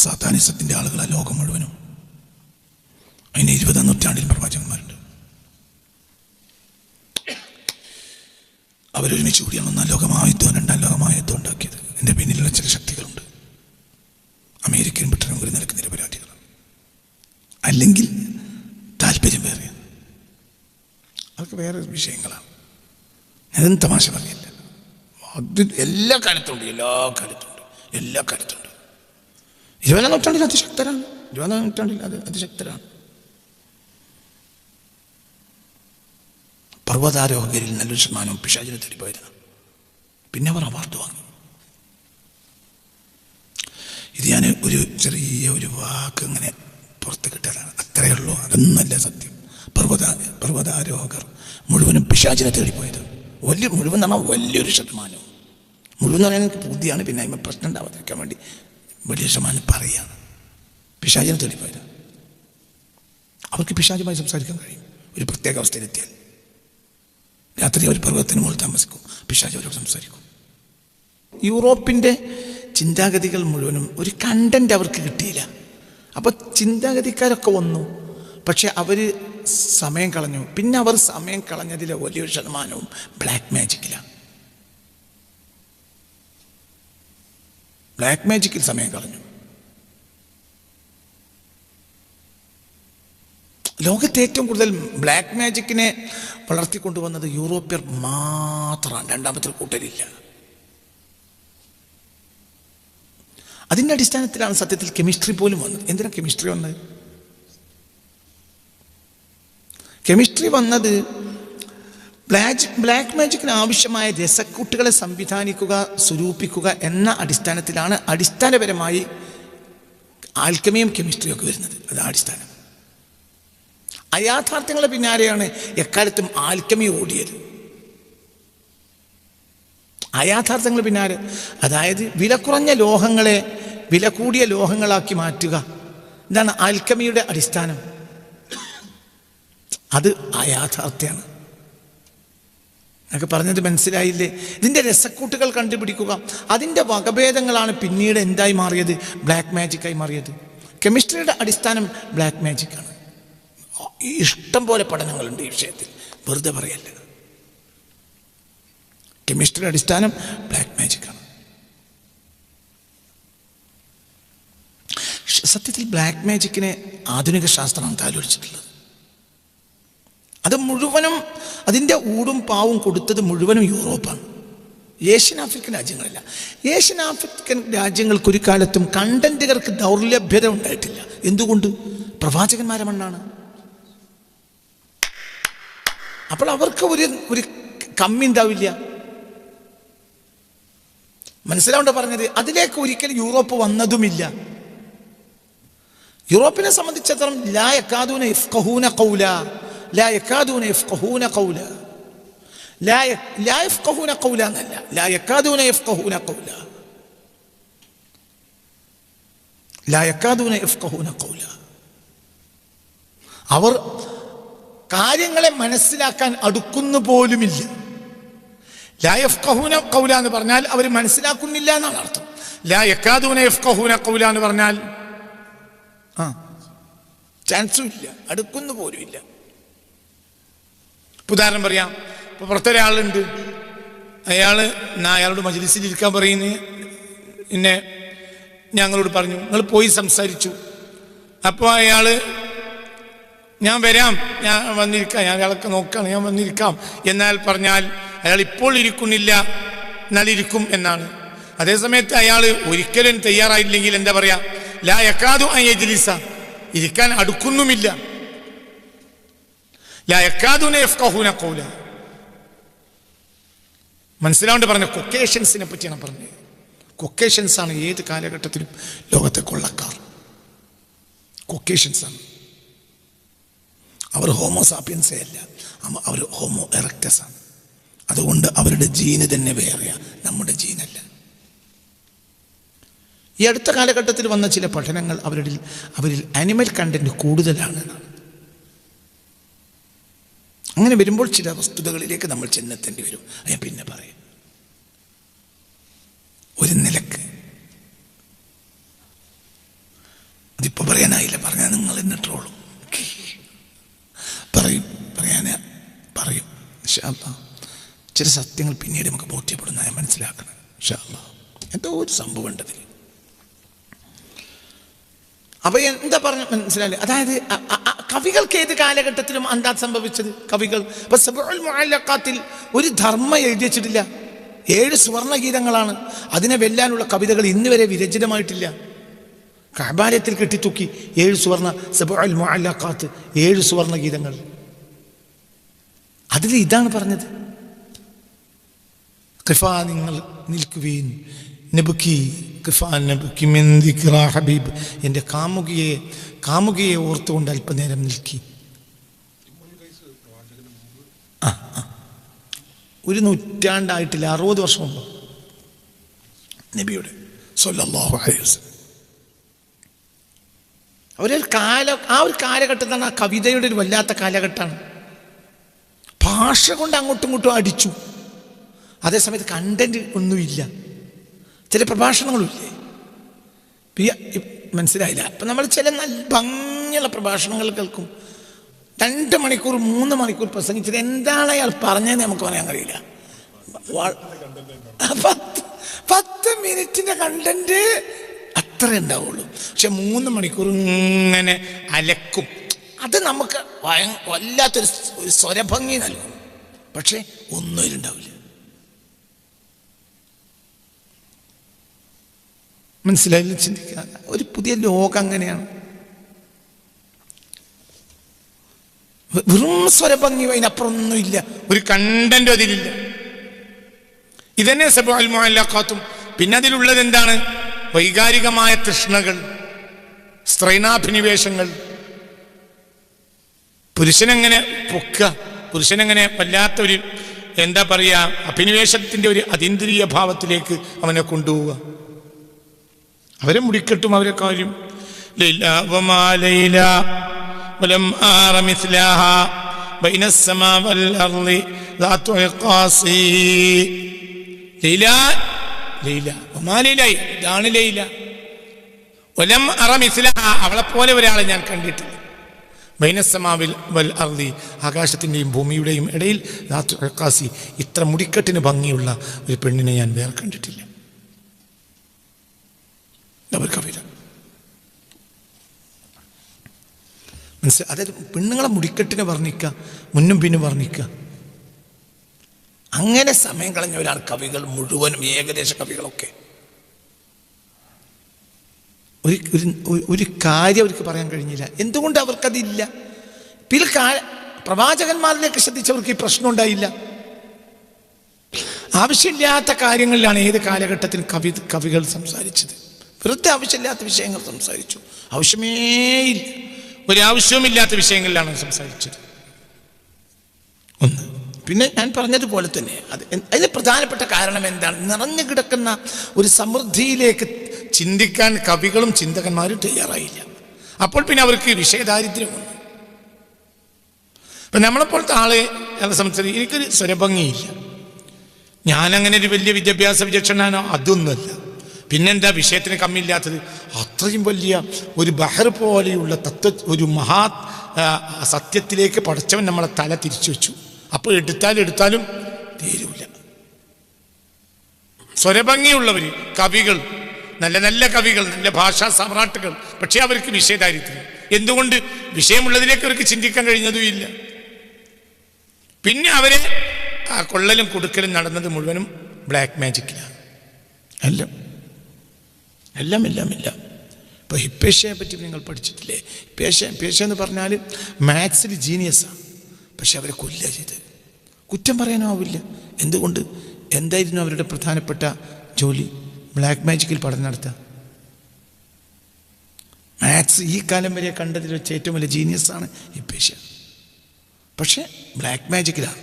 സാത്താനിസത്തിൻ്റെ ആളുകളാണ് ലോകം മുഴുവനും. അതിന് 20-ാം നൂറ്റാണ്ടിൽ പ്രവാചകന്മാരുണ്ട്. അവരൊരുമിച്ച് കൂടിയാണ് 1-ാം ലോകമായുദ്ധവും 2-ാം ലോകമായുദ്ധം ഉണ്ടാക്കിയത്. എൻ്റെ പിന്നിലുള്ള ചില ശക്തികളുണ്ട്. അമേരിക്കൻ ബ്രിട്ടനും ഒരു നിലക്ക് നിരപരാധികളാണ്, അല്ലെങ്കിൽ താല്പര്യം വേറെ, അതൊക്കെ വേറെ വിഷയങ്ങളാണ്. ഞാനൊന്നും തമാശ പറയില്ല. അത് എല്ലാ കാലത്തുണ്ട്, എല്ലാ കാലത്തുണ്ട്, എല്ലാ കാലത്തുണ്ട്. 20-ാം നൂറ്റാണ്ടിൽ അതിശക്തരാണ്. 20-ാം നൂറ്റാണ്ടിൽ അത് അതിശക്തരാണ്. പർവ്വതാരോഹകരിൽ നല്ലൊരു ശതമാനവും പിശാചിനെ തേടിപ്പോയതാണ്. പിന്നെ അവർ അവാർഡ് വാങ്ങി. ഇത് ഞാൻ ഒരു ചെറിയ ഒരു വാക്ക് ഇങ്ങനെ പുറത്ത് കിട്ടലാണ്, അത്രയേ ഉള്ളൂ. അതൊന്നല്ല സത്യം. പർവ്വതാരോഹകർ മുഴുവനും പിശാചിനെ തേടിപ്പോയത്. മുഴുവൻ പറഞ്ഞാൽ വലിയൊരു ശതമാനവും. മുഴുവൻ എന്ന് പറയാൻ എനിക്ക് ബുദ്ധിയാണ്, പിന്നെ അതിന് പ്രശ്നം ഉണ്ടാവാതിരിക്കാൻ വേണ്ടി വലിയ ശതമാനം പറയുകയാണ്. പിശാചിനെ തേടിപ്പോയത്. അവർക്ക് പിശാചുമായി സംസാരിക്കാൻ കഴിയും. ഒരു പ്രത്യേക അവസ്ഥയിലെത്തിയാൽ രാത്രി അവർ പർവ്വതത്തിന് മുകളിൽ താമസിക്കും, പിശാച് അവരോട് സംസാരിക്കും. യൂറോപ്പിൻ്റെ ചിന്താഗതികൾ മുഴുവനും ഒരു കണ്ടന്റ് അവർക്ക് കിട്ടിയില്ല. അപ്പോൾ ചിന്താഗതിക്കാരൊക്കെ വന്നു, പക്ഷെ അവർ സമയം കളഞ്ഞു. പിന്നെ അവർ സമയം കളഞ്ഞതിലെ വലിയൊരു ശതമാനവും ബ്ലാക്ക് മാജിക്കിലാണ്. ബ്ലാക്ക് മാജിക്കിൽ സമയം കളഞ്ഞു. ലോകത്തെ ഏറ്റവും കൂടുതൽ ബ്ലാക്ക് മാജിക്കിനെ വളർത്തിക്കൊണ്ടുവന്നത് യൂറോപ്യർ മാത്രമാണ്. രണ്ടാമത്തെ കൂട്ടരില്ല. അതിൻ്റെ അടിസ്ഥാനത്തിലാണ് സത്യത്തിൽ കെമിസ്ട്രി പോലും വന്നത്. എന്തിനാണ് കെമിസ്ട്രി വന്നത്? കെമിസ്ട്രി വന്നത് ബ്ലാക്ക് മാജിക്കിന് ആവശ്യമായ രസക്കൂട്ടുകളെ സംവിധാനിക്കുക, സ്വരൂപിക്കുക എന്ന അടിസ്ഥാനത്തിലാണ് അടിസ്ഥാനപരമായി ആൽക്കമിയും കെമിസ്ട്രിയും ഒക്കെ വരുന്നത്. അത് അടിസ്ഥാനം. അയാഥാർത്ഥ്യങ്ങളുടെ പിന്നാലെയാണ് എക്കാലത്തും ആൽക്കമി ഓടിയത്. അയാഥാർത്ഥ്യങ്ങൾ പിന്നാലെ, അതായത് വില കുറഞ്ഞ ലോഹങ്ങളെ വില കൂടിയ ലോഹങ്ങളാക്കി മാറ്റുക. ഇതാണ് ആൽക്കമിയുടെ അടിസ്ഥാനം. അത് അയാഥാർത്ഥ്യമാണ്. എന്നൊക്കെ പറഞ്ഞത് മനസ്സിലായില്ലേ? ഇതിൻ്റെ രസക്കൂട്ടുകൾ കണ്ടുപിടിക്കുക, അതിൻ്റെ വകഭേദങ്ങളാണ് പിന്നീട് എന്തായി മാറിയത്? ബ്ലാക്ക് മാജിക്കായി മാറിയത്. കെമിസ്ട്രിയുടെ അടിസ്ഥാനം ബ്ലാക്ക് മാജിക്കാണ്. ഇഷ്ടം പോലെ പഠനങ്ങളുണ്ട് ഈ വിഷയത്തിൽ, വെറുതെ പറയല്ല. കെമിസ്ട്രിയുടെ അടിസ്ഥാനം ബ്ലാക്ക് മാജിക്കാണ്. സത്യത്തിൽ ബ്ലാക്ക് മാജിക്കിനെ ആധുനിക ശാസ്ത്രമാണ് താലോലിച്ചിട്ടുള്ളത്. അത് മുഴുവനും, അതിൻ്റെ ഊടും പാവും കൊടുത്തത് മുഴുവനും യൂറോപ്പാണ്. ഏഷ്യൻ ആഫ്രിക്കൻ രാജ്യങ്ങളല്ല. ഏഷ്യൻ ആഫ്രിക്കൻ രാജ്യങ്ങൾക്ക് ഒരു കാലത്തും കണ്ടന്റുകൾക്ക് ദൗർലഭ്യത ഉണ്ടായിട്ടില്ല. എന്തുകൊണ്ട്? പ്രവാചകന്മാരെ മണ്ണാണ്. അപ്പോൾ അവർക്ക് ഒരു കമ്മി ഉണ്ടാവില്ല. മനസ്സിലാവേണ്ട പറഞ്ഞത്, അതിലേക്ക് ഒരിക്കലും യൂറോപ്പ് വന്നതുമില്ല. യൂറോപ്പിനെ സംബന്ധിച്ചിടത്തോളം ലാ യകാദൂന യഫ്ഖഹൂന ഖൗല, ലാ യകാദൂന യഫ്ഖഹൂന ഖൗല, ലാ യഫ്ഖഹൂന ഖൗല എന്നല്ല, ലാ യകാദൂന യഫ്ഖഹൂന ഖൗല, ലാ യകാദൂന യഫ്ഖഹൂന ഖൗല. അവർ കാര്യങ്ങളെ മനസ്സിലാക്കാൻ അടുക്കുന്നു പോലുമില്ല. ലാ യഫ്ഖഹൂന ഖൗല എന്ന് പറഞ്ഞാൽ അവർ മനസ്സിലാക്കുന്നില്ല എന്നാണ് അർത്ഥം. ലാ യകാദൂന യഫ്ഖഹൂന ഖൗല എന്ന് പറഞ്ഞാൽ ചാൻസും ഇല്ല, അടുക്കുന്നു പോലും ഇല്ല. ഉദാഹരണം പറയാം. ഇപ്പോൾ പുറത്തൊരാളുണ്ട്, അയാളോട് മജ്‌ലിസിൽ ഇരിക്കാൻ പറയുന്നു. പിന്നെ ഞങ്ങളോട് പറഞ്ഞു, നിങ്ങൾ പോയി സംസാരിച്ചു. അപ്പോൾ അയാൾ ഞാൻ വരാം, ഞാൻ വന്നിരിക്കാം, ഞാൻ അയാളൊക്കെ നോക്കുകയാണ്, ഞാൻ വന്നിരിക്കാം എന്നാൽ പറഞ്ഞാൽ അയാൾ ഇപ്പോൾ ഇരിക്കുന്നില്ല, എന്നാൽ ഇരിക്കും എന്നാണ്. അതേസമയത്ത് അയാൾ ഒരിക്കലും തയ്യാറായില്ലെങ്കിൽ എന്താ പറയാ? ലാ യകാദു അൻ യജ്ലിസ, ഇരിക്കാൻ അടുക്കുന്നുമില്ല. ലാ യകാദൂന യഫ്ഖഹൂന ഖൗല. മനസ്സിലാവേണ്ടി പറഞ്ഞ കൊക്കേഷ്യൻസിനെ പറ്റിയാണ് പറഞ്ഞത്. കൊക്കേഷ്യൻസ് ആണ് ഏത് കാലഘട്ടത്തിലും ലോകത്തെ കൊള്ളക്കാർ. കൊക്കേഷ്യൻസ് ആണ്. അവർ ഹോമോസാപ്പിയൻസേ അല്ല, അവർ ഹോമോ എറക്ടസ് ആണ്. അതുകൊണ്ട് അവരുടെ ജീന് തന്നെ വേറെയാണ്, നമ്മുടെ ജീനല്ല. ഈ അടുത്ത കാലഘട്ടത്തിൽ വന്ന ചില പഠനങ്ങൾ അവരിൽ ആനിമൽ കണ്ടന്റ് കൂടുതലാണ് എന്നാണ്. അങ്ങനെ വരുമ്പോൾ ചില വസ്തുതകളിലേക്ക് നമ്മൾ ചെന്നെത്തേണ്ടി വരും. ഞാൻ പിന്നെ പറയും. ഒരു നിലക്ക് ഇപ്പൊ പറയാനായില്ല, പറഞ്ഞാൽ നിങ്ങൾ എന്നിട്ടോളും. പറയും ഇൻഷാ അല്ലാഹ്. ചില സത്യങ്ങൾ പിന്നീട് നമുക്ക് ബോധ്യപ്പെടുന്ന മനസ്സിലാക്കണം ഇൻഷാ അല്ലാഹ്. എന്തോ ഒരു സംഭവം ഉണ്ടതിൽ. അപ്പൊ എന്താ പറഞ്ഞ മനസ്സിലായില്ലേ? അതായത് കവികൾക്ക് ഏത് കാലഘട്ടത്തിലും എന്താ സംഭവിച്ചത്? കവികൾ ഇപ്പൊ സബഉൽ മുഅല്ലഖാത്തിൽ ഒരു ധർമ്മം എഴുതി വെച്ചിട്ടില്ല. 7 സുവർണ ഗീതങ്ങളാണ്. അതിനെ വെല്ലാനുള്ള കവിതകൾ ഇന്ന് വരെ വിരചിതമായിട്ടില്ല. കഅബാലയത്തിൽ കെട്ടിത്തൂക്കി 7 സുവർണ സബഉൽ മുഅല്ലഖാത്ത്, 7 സുവർണ ഗീതങ്ങൾ. അതിൽ ഇതാണ് പറഞ്ഞത്, ഖിഫാ നിങ്ങൾ നിൽക്കുവീൻ നബുക്കി ഖിഫാ നബുക്കി മിൻ ദിക്റാ ഹബീബ്, എൻ്റെ കാമുകിയെ ഓർത്തുകൊണ്ട് അല്പനേരം നിൽക്കി. ഒരു നൂറ്റാണ്ടായിട്ടില്ല, 60 വർഷം മുമ്പ് നബിയുടെ സ്വല്ലല്ലാഹു അലൈഹി വസല്ലം. ആ ഒരു കാലഘട്ടത്താണ് ആ കവിതയുടെ ഒരു വല്ലാത്ത കാലഘട്ടമാണ്. ഭാഷ കൊണ്ട് അങ്ങോട്ടും ഇങ്ങോട്ടും അടിച്ചു. അതേസമയത്ത് കണ്ടന്റ് ഒന്നുമില്ല. ചില പ്രഭാഷണങ്ങളുമില്ലേ, മനസ്സിലായില്ല. അപ്പം നമ്മൾ ചില നല്ല ഭംഗിയുള്ള പ്രഭാഷണങ്ങൾ കേൾക്കും. 2 മണിക്കൂർ 3 മണിക്കൂർ പ്രസംഗിച്ചത് എന്താണ് അയാൾ പറഞ്ഞതെന്ന് നമുക്ക് പറയാൻ കഴിയില്ല. 10 മിനിറ്റിന്റെ കണ്ടന്റ് അത്ര ഉണ്ടാവുള്ളൂ. പക്ഷെ 3 മണിക്കൂർ ഇങ്ങനെ അലക്കും. അത് നമുക്ക് വല്ലാത്തൊരു സ്വരഭംഗി നൽകും. പക്ഷെ ഒന്നും ഉണ്ടാവില്ല. മനസ്സിലായില്ല? ചിന്തിക്കുക. ഒരു പുതിയ ലോകം അങ്ങനെയാണ്. വെറും സ്വരഭംഗി, അതിനപ്പുറം ഒന്നുമില്ല. ഒരു കണ്ടന്റ് അതിലില്ല. ഇതന്നെ സബഉൽ മുഅല്ലഖാത്തും. പിന്നെ അതിലുള്ളത് എന്താണ്? വൈകാരികമായ തൃഷ്ണകൾ, സ്ത്രൈണാഭിനിവേശങ്ങൾ. പുരുഷനെങ്ങനെ പൊക്കുക, പുരുഷനെങ്ങനെ വല്ലാത്തൊരു എന്താ പറയുക, അഭിനിവേശത്തിന്റെ ഒരു അതീന്ദ്രിയ ഭാവത്തിലേക്ക് അവനെ കൊണ്ടുപോവുക. അവരെ മുടിക്കെട്ടും അവരെ കാര്യം. അവളെ പോലെ ഒരാളെ ഞാൻ കണ്ടിട്ടില്ല. ബൈനസ്സമാവിൽ വൽ അർളി, ആകാശത്തിൻ്റെയും ഭൂമിയുടെയും ഇടയിൽ ഇത്ര മുടിക്കെട്ടിന് ഭംഗിയുള്ള ഒരു പെണ്ണിനെ ഞാൻ വേറെ കണ്ടിട്ടില്ല. കവിത മനസ്സിലായി? അതായത് പെണ്ണുങ്ങളെ മുടിക്കെട്ടിനെ വർണ്ണിക്കുക, മുന്നും പിന്നും വർണ്ണിക്കുക. അങ്ങനെ സമയം കളഞ്ഞവരാണ് കവികൾ മുഴുവനും, ഏകദേശ കവികളൊക്കെ. ഒരു കാര്യം അവർക്ക് പറയാൻ കഴിഞ്ഞില്ല. എന്തുകൊണ്ട് അവർക്കതില്ല? പ്രവാചകന്മാരിലേക്ക് ശ്രദ്ധിച്ചവർക്ക് ഈ പ്രശ്നം ഉണ്ടായില്ല. ആവശ്യമില്ലാത്ത കാര്യങ്ങളിലാണ് ഏത് കാലഘട്ടത്തിൽ കവികൾ സംസാരിച്ചത്. വെറുതെ ആവശ്യമില്ലാത്ത വിഷയങ്ങൾ സംസാരിച്ചു. ആവശ്യമേയില്ല, ഒരാവശ്യവുമില്ലാത്ത വിഷയങ്ങളിലാണ് സംസാരിച്ചത്. ഒന്ന്. പിന്നെ ഞാൻ പറഞ്ഞതുപോലെ തന്നെ അതിന് പ്രധാനപ്പെട്ട കാരണം എന്താണ്? നിറഞ്ഞു കിടക്കുന്ന ഒരു സമൃദ്ധിയിലേക്ക് ചിന്തിക്കാൻ കവികളും ചിന്തകന്മാരും തയ്യാറായില്ല. അപ്പോൾ പിന്നെ അവർക്ക് വിഷയദാരിദ്ര്യം വന്നു. ഇപ്പം നമ്മളെപ്പോലത്തെ ആളെ സംബന്ധിച്ച് എനിക്കൊരു സ്വരഭംഗിയില്ല. ഞാനങ്ങനെ ഒരു വലിയ വിദ്യാഭ്യാസ വിചക്ഷണനോ അതൊന്നുമല്ല. പിന്നെന്താ വിഷയത്തിന് കമ്മിയില്ലാത്തത്? അത്രയും വലിയ ഒരു ബഹർ പോലെയുള്ള ഒരു മഹാ സത്യത്തിലേക്ക് പടച്ചവൻ നമ്മളെ തല തിരിച്ചു വെച്ചു. അപ്പോൾ എടുത്താലും തീരൂല. സ്വരഭംഗിയുള്ളവർ, കവികൾ, നല്ല നല്ല കവികൾ, നല്ല ഭാഷാ സമ്രാട്ടുകൾ, പക്ഷേ അവർക്ക് വിഷയദാരിദ്ര്യം. എന്തുകൊണ്ട്? വിഷയമുള്ളതിലേക്ക് അവർക്ക് ചിന്തിക്കാൻ കഴിഞ്ഞതുമില്ല. പിന്നെ അവരെ കൊള്ളലും കൊടുക്കലും നടന്നത് മുഴുവനും ബ്ലാക്ക് മാജിക്കിലാണ്. എല്ലാം. ഇപ്പോൾ ഹിപ്പേഷ്യയെ പറ്റി നിങ്ങൾ പഠിച്ചിട്ടില്ലേ? ഹിപ്പേഷ്യ എന്ന് പറഞ്ഞാൽ മാത്സിൽ ജീനിയസാണ്. പക്ഷെ അവരെ കൊല്ലുക ചെയ്ത്. കുറ്റം പറയാനാവില്ല. എന്തുകൊണ്ട്? എന്തായിരുന്നു അവരുടെ പ്രധാനപ്പെട്ട ജോലി? ബ്ലാക്ക് മാജിക്കിൽ പഠനം നടത്തുക. മാത്സ് ഈ കാലം വരെ കണ്ടതിൽ വെച്ച് ഏറ്റവും വലിയ ജീനിയസാണ് ഹിപ്പേഷ്യ. പക്ഷെ ബ്ലാക്ക് മാജിക്കിലാണ്.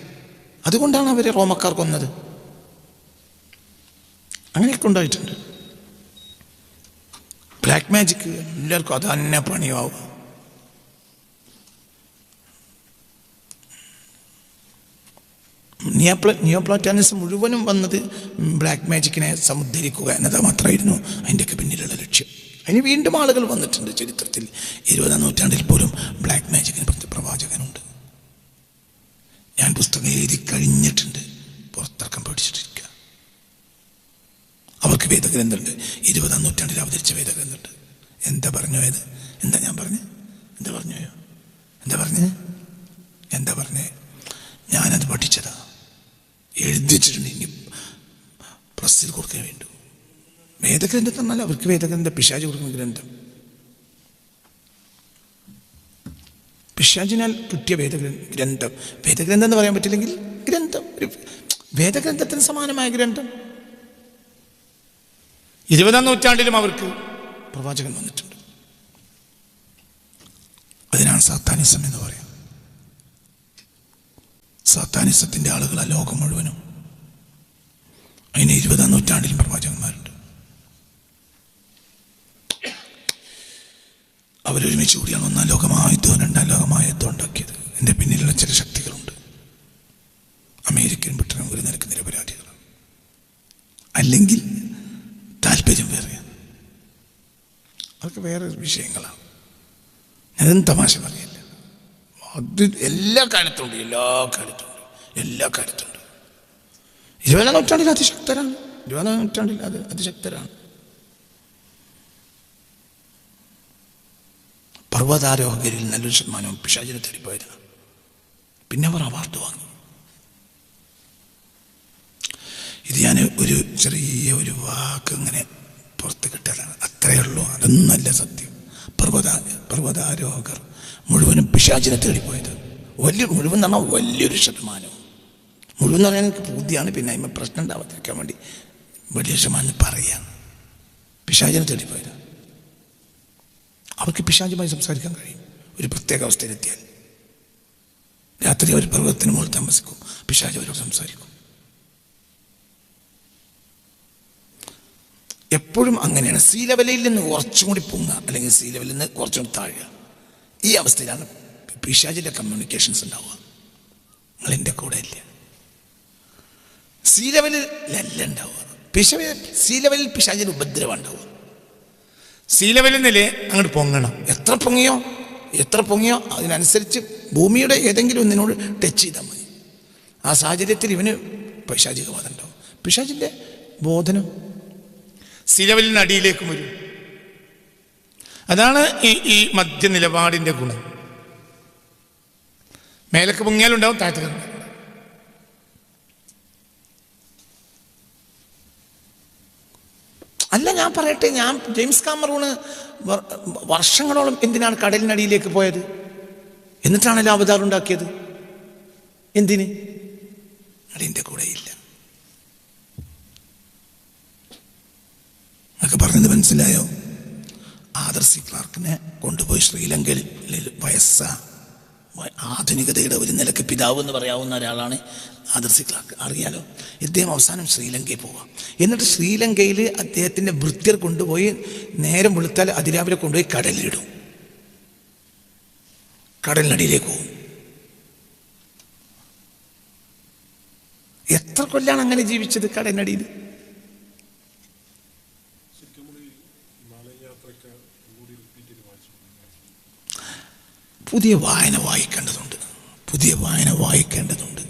അതുകൊണ്ടാണ് അവരെ റോമക്കാർ കൊന്നത്. അങ്ങനെയൊക്കെ ഉണ്ടായിട്ടുണ്ട്. ബ്ലാക്ക് മാജിക്ക് എല്ലാവർക്കും അത് തന്നെ പണിയാവും. നിയോപ്ലാറ്റോണിസം മുഴുവനും വന്നത് ബ്ലാക്ക് മാജിക്കിനെ സമുദ്ധരിക്കുക എന്നത് മാത്രമായിരുന്നു അതിൻ്റെയൊക്കെ പിന്നിലുള്ള ലക്ഷ്യം. അതിന് വീണ്ടും ആളുകൾ വന്നിട്ടുണ്ട് ചരിത്രത്തിൽ. 20-ാം നൂറ്റാണ്ടിൽ പോലും ബ്ലാക്ക് മാജിക്കിന് പ്രവാചകനുണ്ട്. ഞാൻ പുസ്തകം എഴുതി കഴിഞ്ഞിട്ടുണ്ട്, പുറത്തിറക്കം പഠിച്ചിട്ടിരിക്കുക. അവർക്ക് വേദഗ്രന്ഥമുണ്ട്, 20-ാം നൂറ്റാണ്ടിൽ അവതരിച്ച വേദഗ്രന്ഥമുണ്ട്. എന്താ പറഞ്ഞു പോയത്? എന്താ ഞാൻ പറഞ്ഞു? എന്താ പറഞ്ഞോയോ? എന്താ പറഞ്ഞേ? ഞാനത് പഠിച്ചതാ, എഴുതിച്ചിട്ടുണ്ട്. ഇനി പ്രസ്സിൽ കൊടുക്കാൻ വേണ്ടു. വേദഗ്രന്ഥം തന്നാൽ അവർക്ക് വേദഗ്രന്ഥം, പിശാച് കൊടുക്കുന്ന ഗ്രന്ഥം. പിശാചിനാൽ കിട്ടിയ വേദഗ്രന്ഥം എന്ന് പറയാൻ പറ്റില്ലെങ്കിൽ ഗ്രന്ഥം, ഒരു വേദഗ്രന്ഥത്തിന് സമാനമായ ഗ്രന്ഥം. 20-ാം നൂറ്റാണ്ടിലും അവർക്ക് പ്രവാചകൻ വന്നിട്ടുണ്ട്. അതിനാണ് സാത്താനിസം എന്ന് പറയാം. സാത്താനിസത്തിന്റെ ആളുകൾ ആ ലോകം മുഴുവനും. അതിന് 20-ാം നൂറ്റാണ്ടിലും പ്രവാചകന്മാരുണ്ട്. അവരൊരുമിച്ച് കൂടിയാണ് 1-ാം ലോകമായുദ്ധവും 2-ാം ലോകമായുദ്ധവും ഉണ്ടാക്കിയത്. എൻ്റെ പിന്നിലുള്ള ചില ശക്തികളുണ്ട്. അമേരിക്കൻ ബ്രിട്ടനും ഒരു നിലക്ക് നിരപരാധികളാണ്. അല്ലെങ്കിൽ താല്പര്യം വേറെയാണ്. അതൊക്കെ വേറെ വിഷയങ്ങളാണ്. ഞാനതൊന്നും തമാശ പറയല്ല. അത് എല്ലാ കാലത്തുണ്ട്. 20-ാം നൂറ്റാണ്ടിൽ അതിശക്തരാണ്. പർവ്വതാരോഹകരിൽ നല്ലൊരു ശതമാനവും പിശാചിനെ തേടിപ്പോയതാണ്. പിന്നെ അവർ അവാർഡ് വാങ്ങി. ഇത് ഞാൻ ഒരു ചെറിയ വാക്ക് ഇങ്ങനെ പുറത്ത് കിട്ടലാണ്, അത്രയേ ഉള്ളൂ. അതൊന്നല്ല സത്യം. പർവ്വതാരോഹകർ മുഴുവനും പിശാചിനെ തേടിപ്പോയത്. മുഴുവൻ എന്ന് പറഞ്ഞാൽ വലിയൊരു ശതമാനവും. മുഴുവൻ എന്ന് പറയാൻ എനിക്ക് ബുദ്ധിയാണ്, പിന്നെ അതിന് പ്രശ്നം ഉണ്ടാവാതിരിക്കാൻ വേണ്ടി വലിയ ശതമാനം പറയുകയാണ്. പിശാചിനെ തേടിപ്പോയത്. അവർക്ക് പിശാചുമായി സംസാരിക്കാൻ കഴിയും. ഒരു പ്രത്യേക അവസ്ഥയിലെത്തിയാൽ രാത്രി അവർ പർവ്വതത്തിന് മുകളിൽ താമസിക്കും. പിശാച് അവരോട് സംസാരിക്കും. എപ്പോഴും അങ്ങനെയാണ്. സീ ലെവലിൽ നിന്ന് കുറച്ചും കൂടി പൊങ്ങുക, അല്ലെങ്കിൽ സീ ലെവലിൽ നിന്ന് കുറച്ചും കൂടി താഴുക. ഈ അവസ്ഥയിലാണ് പിശാചിന്റെ കമ്മ്യൂണിക്കേഷൻസ് ഉണ്ടാവുക. നിങ്ങൾ എൻ്റെ കൂടെ ഇല്ല. സീ ലെവലിലല്ല ഉണ്ടാവുക. സീ ലെവലിൽ പിശാചിന്റെ ഉപദ്രവം ഉണ്ടാവുക. സീ ലെവലിൽ നിലേ അങ്ങോട്ട് പൊങ്ങണം. എത്ര പൊങ്ങിയോ അതിനനുസരിച്ച് ഭൂമിയുടെ ഏതെങ്കിലും ഒന്നിനോട് ടച്ച് ചെയ്താൽ മതി. ആ സാഹചര്യത്തിൽ ഇവന് പൈശാചിക ബോധം ഉണ്ടാവും. പിശാചിൻ്റെ ബോധനം സീ ലെവലിന് അടിയിലേക്കും വരും. അതാണ് ഈ മധ്യ നിലപാടിൻ്റെ ഗുണം. മേലക്ക് പൊങ്ങിയാലുണ്ടാവും, താഴത്തേക്ക് ഉണ്ടാവും. അല്ല, ഞാൻ പറയട്ടെ, ജെയിംസ് കാമറൂണ് വർഷങ്ങളോളം എന്തിനാണ് കടലിനടിയിലേക്ക് പോയത്? എന്നിട്ടാണല്ലോ അവതാർ ഉണ്ടാക്കിയത്. എന്തിന്? അതിൻ്റെ കൂടെ ഇല്ല. എന്നൊക്കെ പറഞ്ഞത് മനസ്സിലായോ? ആദർ സി ക്ലാർക്കിനെ കൊണ്ടുപോയി ശ്രീലങ്കയിൽ ആധുനികതയുടെ ഒരു നിലക്ക് പിതാവ് എന്ന് പറയാവുന്ന ഒരാളാണ് ആദർ സി ക്ലാർക്ക്. അറിയാലോ, ഇദ്ദേഹം അവസാനം ശ്രീലങ്കയിൽ പോവാം. എന്നിട്ട് ശ്രീലങ്കയിൽ അദ്ദേഹത്തിൻ്റെ ഭൃത്യർ കൊണ്ടുപോയി നേരം വെളുത്താൽ അതിരാവിലെ കൊണ്ടുപോയി കടലിലിടും. കടലിനടിയിലേക്ക് പോകും. എത്ര കൊല്ലാണ് അങ്ങനെ ജീവിച്ചത് കടലിനടിയിൽ? പുതിയ വായന വായിക്കേണ്ടതുണ്ട്.